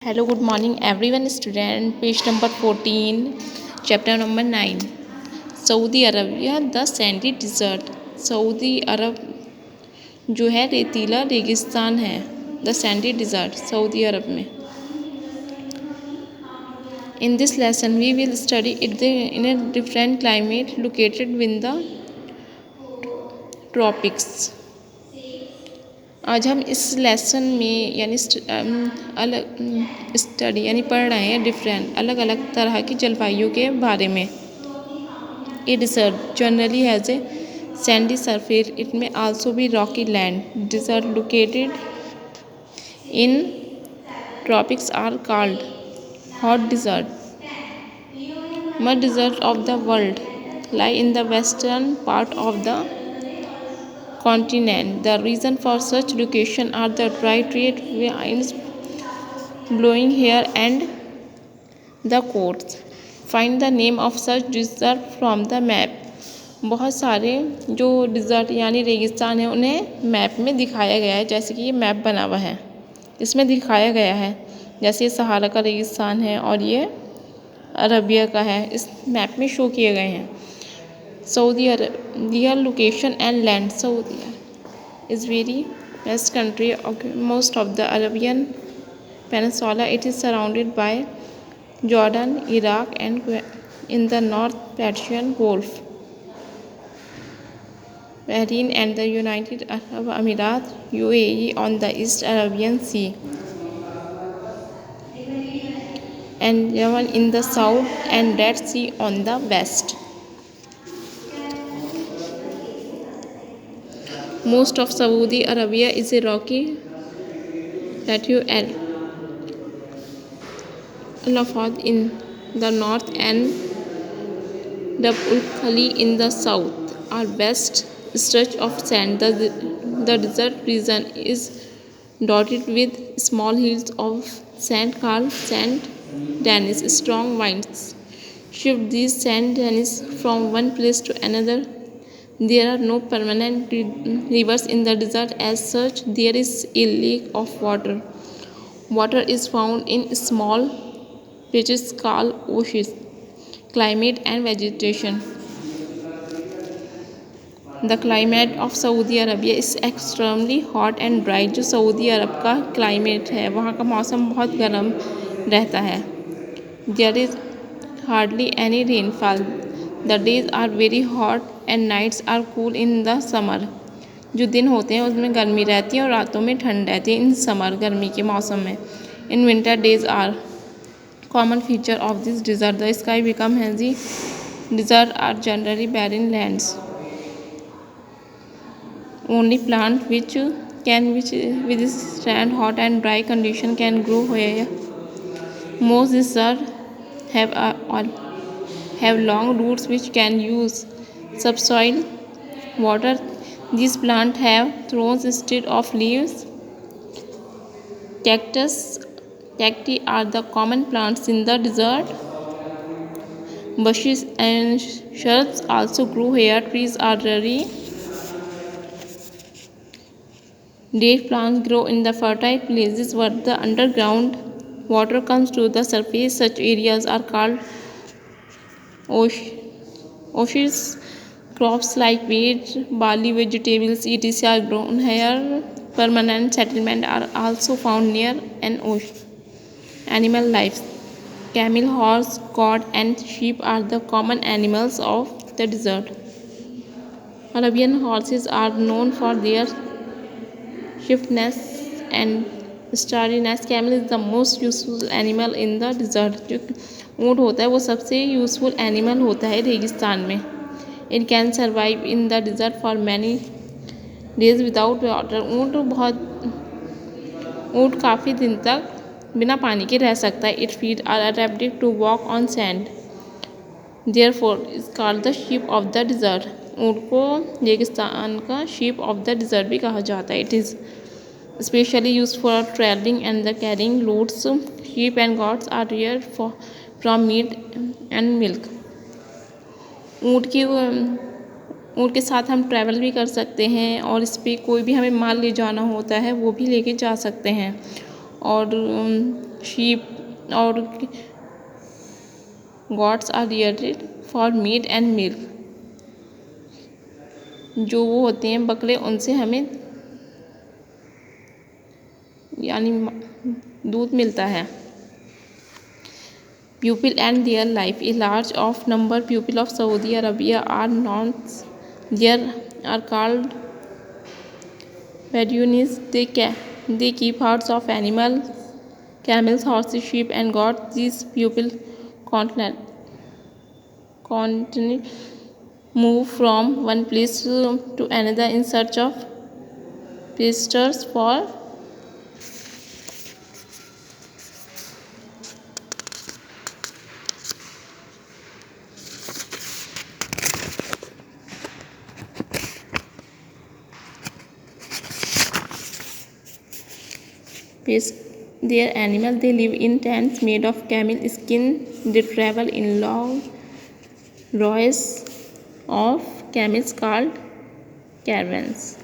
Hello, good morning everyone student. Page number 14, chapter number 9. Saudi Arabia the sandy desert. Saudi Arab जो है रेतीला रेगिस्तान है. The sandy desert Saudi Arab में. In this lesson we will study it in a different climate located within the tropics. आज हम इस lesson में यानी अलग स्टडी यानी पढ़ रहे हैं डिफरेंट अलग अलग तरह की जलवायु के बारे में. A desert generally has a sandy surface. It may also be rocky land. Desert located in tropics are called hot desert. Most desert of the world lie in the western part of the continent. The reason for such location are the dry trade winds blowing here and the coasts. Find the name of such desert from the map. बहुत सारे जो dessert यानी रेगिस्तान है उन्हें map में दिखाया गया है. जैसे कि ये मैप बना हुआ है इसमें दिखाया गया है. जैसे ये सहारा का रेगिस्तान है और ये अरबिया का है. इस मैप में शो किए गए हैं. Saudi Arabia location and land. Saudi is very vast country. Most of the Arabian Peninsula. It is surrounded by Jordan, Iraq, and in the North Persian Gulf, Bahrain, and the United Arab Emirates (UAE) on the East Arabian Sea, and Yemen in the south, and Red Sea on the west. Most of Saudi Arabia is a rocky plateau and Al-Afad in the north and Rab al-Khali in the south are vast stretch of sand. The desert region is dotted with small hills of sand called sand dunes. Strong winds shift these sand dunes from one place to another. There are no permanent rivers in the desert as such. There is a lake of water. Water is found in small patches called oases. Climate and vegetation. The climate of Saudi Arabia is extremely hot and dry. जो Saudi अरब का climate है वहाँ का मौसम बहुत गर्म रहता है. There is hardly any rainfall. The days are very hot and nights are cool in the summer. जो दिन होते हैं उसमें गर्मी रहती है और रातों में ठंड रहती है. इन समर गर्मी के मौसम में. In winter days are common feature of this desert. The sky become hazy. Desert are generally barren lands. Only plant which withstand hot and dry condition can grow here. Most deserts have long roots which can use subsoil water. These plants have thorns instead of leaves. Cacti are the common plants in the desert. Bushes and shrubs also grow here. Trees are rare. Date plants grow in the fertile places where the underground water comes to the surface. Such areas are called oases. Crops like wheat, barley, vegetables, etc. are grown here. Permanent settlements are also found near an ocean. Animal life. Camel, horse, goat, and sheep are the common animals of the desert. Arabian horses are known for their swiftness and sturdiness. Camel is the most useful animal in the desert. जो ऊँट होता है वो सबसे useful animal होता है रेगिस्तान में. It can survive in the desert for many days without water. ऊँट काफ़ी दिन तक बिना पानी के रह सकता है. Its feet are adapted to walk on sand. Therefore it's called the sheep of the desert. ऊँट को रेगिस्तान का sheep of the desert भी कहा जाता है. It is especially used for traveling and the carrying loads. Sheep and goats are reared from meat and milk. ऊँट के साथ हम ट्रैवल भी कर सकते हैं और इस पर कोई भी हमें माल ले जाना होता है वो भी लेके जा सकते हैं. और sheep और goats are reared for meat and milk. जो वो होते हैं बकरे, उनसे हमें यानी दूध मिलता है. Pupil and their life. A large of number pupil of Saudi Arabia are known. There are called Bedouins. They keep herds of animals, camels, horses, sheep, and goats. These pupil continue move from one place to another in search of pastures for their animals. They live in tents made of camel skin. They travel in long rows of camels called caravans.